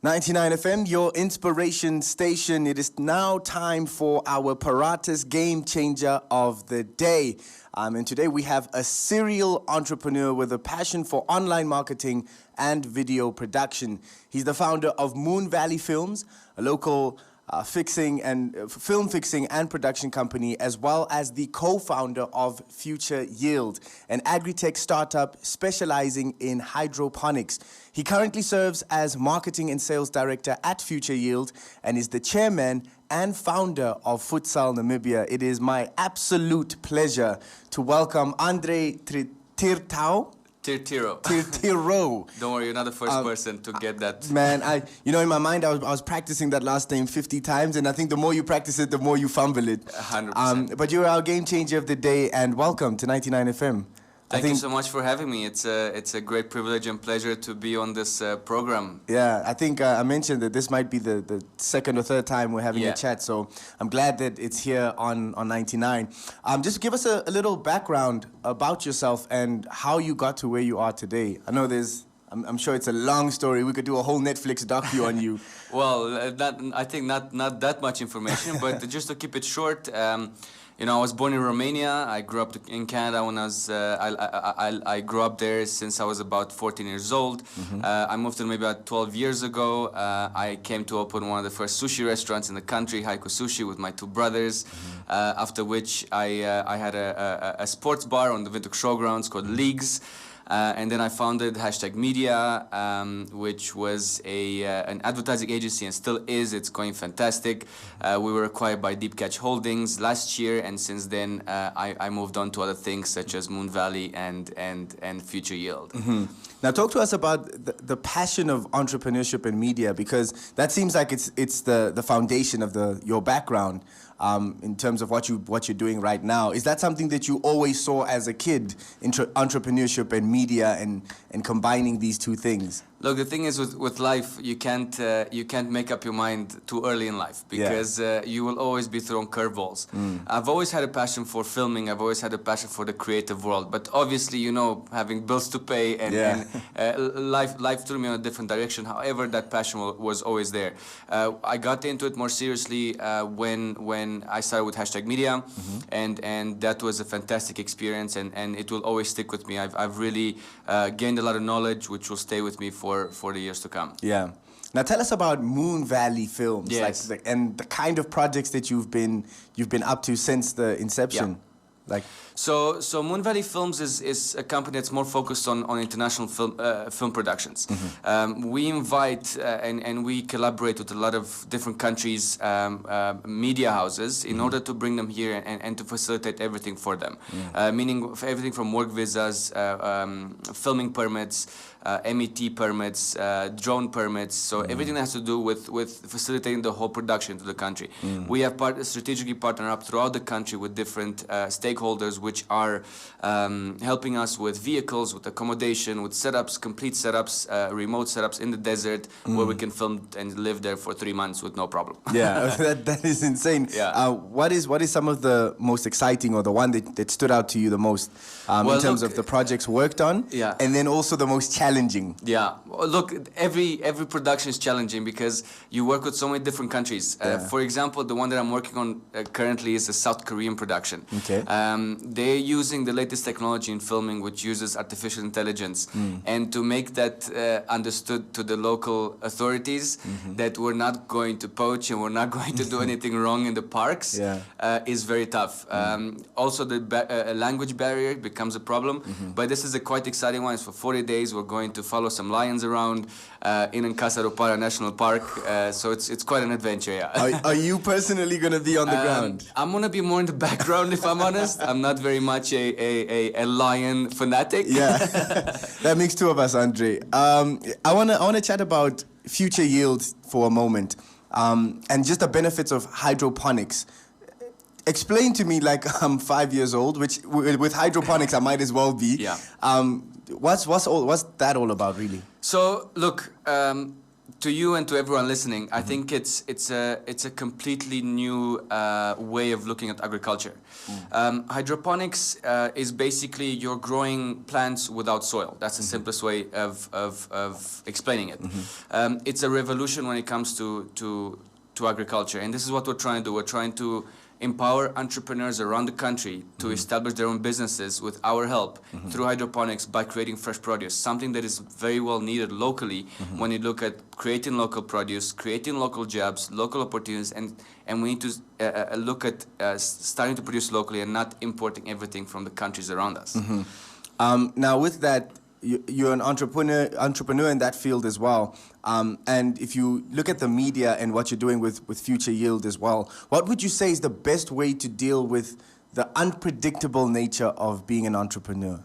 99 FM, your inspiration station. It is now time for our Paratus Game Changer of the Day. And today we have a serial entrepreneur with a passion for online marketing and video production. He's the founder of Moon Valley Films, a local film fixing and production company, as well as the co-founder of Future Yield, an agri-tech startup specializing in hydroponics. He currently serves as marketing and sales director at Future Yield and is the chairman and founder of Futsal Namibia. It is my absolute pleasure to welcome Andrei Tirtirau. Tirtirau. Don't worry, you're not the first person to get that. Man, in my mind, I was practicing that last name 50 times, and I think the more you practice it, the more you fumble it. 100%. But you're our game changer of the day, and welcome to 99 FM. Thank you so much for having me. It's a great privilege and pleasure to be on this program. Yeah, I think I mentioned that this might be the second or third time we're having a chat, so I'm glad that it's here on 99. Just give us a little background about yourself and how you got to where you are today. I know I'm sure it's a long story. We could do a whole Netflix docu on you. Well, I think not that much information, but just to keep it short. I was born in Romania. I grew up in Canada when I grew up there since I was about 14 years old. Mm-hmm. I moved to maybe about 12 years ago. I came to open one of the first sushi restaurants in the country, Haiku Sushi, with my two brothers. Mm-hmm. After which I had a sports bar on the Windhoek Showgrounds called Leagues. And then I founded #Media, which was an advertising agency and still is. It's going fantastic. We were acquired by Deep Catch Holdings last year, and since then I moved on to other things such as Moon Valley and Future Yield. Mm-hmm. Now talk to us about the passion of entrepreneurship and media, because that seems like it's the foundation of your background. In terms of what you're doing right now, is that something that you always saw as a kid, entrepreneurship and media, and combining these two things? Look, the thing is with life, you can't make up your mind too early in life, because you will always be thrown curveballs. I've always had a passion for filming. I've always had a passion for the creative world, but obviously, having bills to pay and life threw me in a different direction. However, that passion was always there. I got into it more seriously when I started with #Media, and that was a fantastic experience, and it will always stick with me. I've really gained a lot of knowledge, which will stay with me for the years to come. Yeah. Now tell us about Moon Valley Films, yes. and the kind of projects that you've been up to since the inception. Yeah. So Moon Valley Films is a company that's more focused on international film productions. Mm-hmm. We invite and we collaborate with a lot of different countries' media houses in order to bring them here and to facilitate everything for them. Meaning everything from work visas, filming permits, MET permits, drone permits, so everything that has to do with facilitating the whole production to the country. We have strategically partnered up throughout the country with different stakeholders, which are helping us with vehicles, with accommodation, with setups, complete setups, remote setups in the desert, where we can film and live there for 3 months with no problem. Yeah, that is insane. Yeah. What is some of the most exciting, or the one that stood out to you the most in terms of the projects worked on? Yeah. And then also the most challenging. Yeah. Look, every production is challenging because you work with so many different countries. For example, the one that I'm working on currently is a South Korean production. Okay. They're using the latest technology in filming, which uses artificial intelligence. And to make that understood to the local authorities that we're not going to poach and we're not going to do anything wrong in the parks is very tough. Also, the language barrier becomes a problem. But this is a quite exciting one. It's for 40 days. We're going to follow some lions around in Nkasa National Park. So it's quite an adventure, yeah. Are you personally going to be on the ground? I'm going to be more in the background, if I'm honest. I'm not very much a lion fanatic. Yeah, that makes two of us, Andrei. I wanna chat about Future Yield for a moment, and just the benefits of hydroponics. Explain to me, like I'm 5 years old, which with hydroponics I might as well be. Yeah. What's that all about, really? So look, to you and to everyone listening, I think it's a completely new way of looking at agriculture. Hydroponics is basically you're growing plants without soil. That's the simplest way of explaining it. It's a revolution when it comes to agriculture, and this is what we're trying to do. We're trying to empower entrepreneurs around the country to establish their own businesses with our help through hydroponics by creating fresh produce, something that is very well needed locally when you look at creating local produce, creating local jobs, local opportunities, and we need to look at starting to produce locally and not importing everything from the countries around us. Now with that, you're an entrepreneur in that field as well. And if you look at the media and what you're doing with Future Yield as well, what would you say is the best way to deal with the unpredictable nature of being an entrepreneur?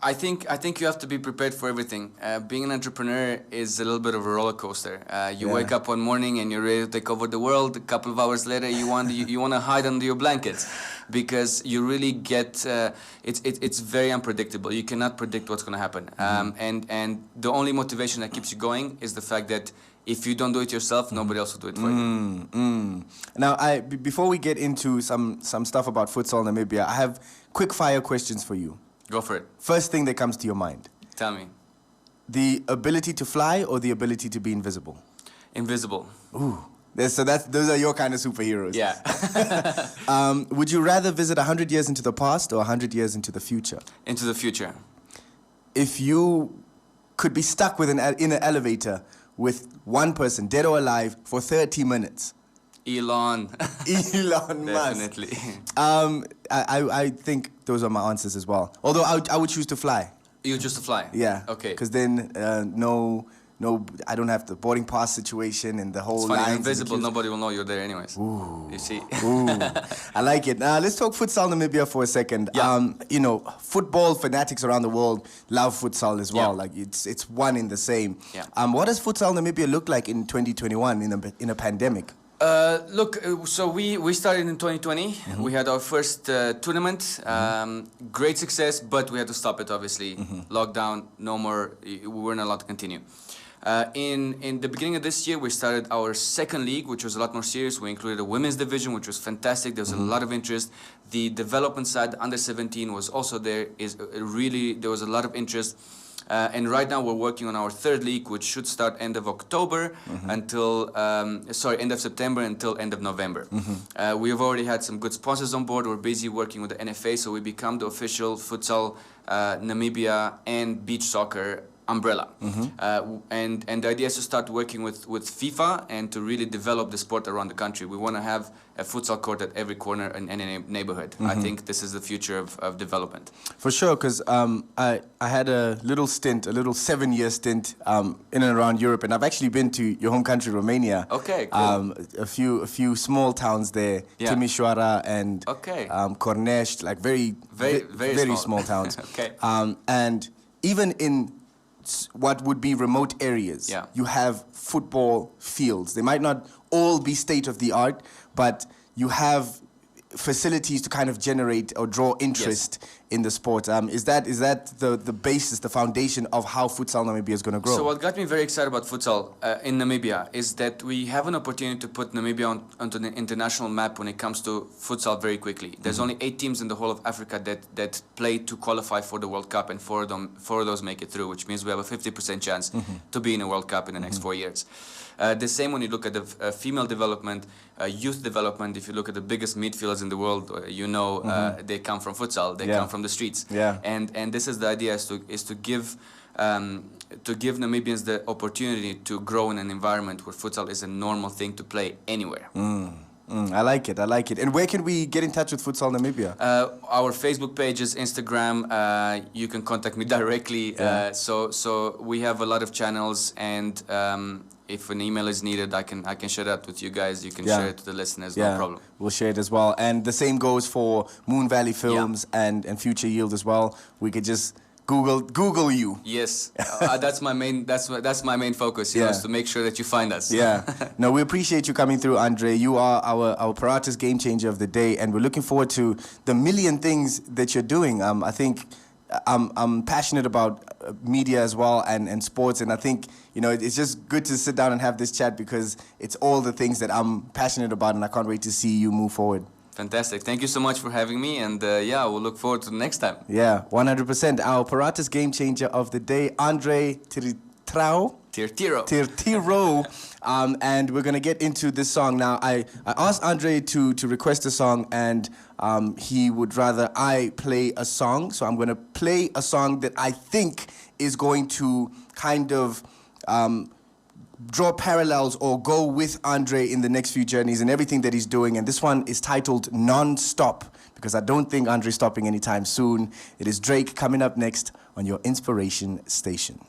I think you have to be prepared for everything. Being an entrepreneur is a little bit of a roller coaster. You wake up one morning and you're ready to take over the world. A couple of hours later, you want to hide under your blankets, because you really get it's very unpredictable. You cannot predict what's going to happen. And the only motivation that keeps you going is the fact that if you don't do it yourself, nobody else will do it for you. Now, before we get into some stuff about Futsal Namibia, I have quick fire questions for you. Go for it. First thing that comes to your mind. Tell me. The ability to fly or the ability to be invisible? Invisible. Ooh. So those are your kind of superheroes. Yeah. Would you rather visit 100 years into the past or 100 years into the future? Into the future. If you could be stuck in an elevator with one person, dead or alive, for 30 minutes. Elon Musk. Definitely. I think those are my answers as well. Although I would choose to fly. You choose to fly? Yeah. Okay. Because then I don't have the boarding pass situation and the whole. It's funny, lines invisible. Nobody will know you're there anyways. Ooh. You see. Ooh. I like it. Now let's talk Futsal Namibia for a second. Yeah. Football fanatics around the world love futsal as well. Yeah. Like it's one in the same. Yeah. What does Futsal Namibia look like in 2021 in a pandemic? So we started in 2020. We had our first tournament. Great success, but we had to stop it, obviously. Lockdown, no more. We weren't allowed to continue. In the beginning of this year, we started our second league, which was a lot more serious. We included a women's division, which was fantastic. There was a lot of interest. The development side, under 17, was also there. There was a lot of interest. And right now we're working on our third league, which should start end of October until end of September until end of November. We have already had some good sponsors on board. We're busy working with the NFA, so we become the official futsal, Namibia, and beach soccer umbrella. And the idea is to start working with FIFA and to really develop the sport around the country. We want to have a futsal court at every corner in any neighborhood. I think this is the future of development. For sure, because I had a little 7-year stint in and around Europe, and I've actually been to your home country, Romania. Okay, cool. A few small towns there, Yeah. Timișoara and Cornești, like very small towns. Okay. And even in what would be remote areas, Yeah. you have football fields. They might not all be state of the art, but you have facilities to kind of generate or draw interest in the sport. Is that the basis, the foundation of how Futsal Namibia is going to grow? So what got me very excited about futsal in Namibia is that we have an opportunity to put Namibia onto the international map when it comes to futsal very quickly. There's only 8 teams in the whole of Africa that play to qualify for the World Cup, and 4 of those make it through, which means we have a 50% chance to be in a World Cup in the next 4 years. The same when you look at the female development, youth development. If you look at the biggest midfielders in the world, they come from futsal. They come from the streets. Yeah. And this is the idea: is to give Namibians the opportunity to grow in an environment where futsal is a normal thing to play anywhere. I like it. And where can we get in touch with Futsal Namibia? Our Facebook pages, Instagram. You can contact me directly. Yeah. So we have a lot of channels, and if an email is needed, I can share that with you guys. You can share it to the listeners. No problem. We'll share it as well. And the same goes for Moon Valley Films and Future Yield as well. We could just Google you. Yes, that's my main focus. Is to make sure that you find us. Yeah. No, we appreciate you coming through, Andrei. You are our Paratas game changer of the day, and we're looking forward to the million things that you're doing. I think I'm passionate about media as well and sports, and I think, you know, it's just good to sit down and have this chat because it's all the things that I'm passionate about, and I can't wait to see you move forward. Fantastic. Thank you so much for having me, and yeah, we'll look forward to the next time. Yeah, 100%. Our Paratas game changer of the day, Andrei Tirtirau. Tirtirau. And we're going to get into this song. Now, I asked Andrei to request a song, and he would rather I play a song. So I'm going to play a song that I think is going to kind of draw parallels or go with Andrei in the next few journeys and everything that he's doing. And this one is titled Non-Stop, because I don't think Andrei's stopping anytime soon. It is Drake coming up next on your Inspiration Station.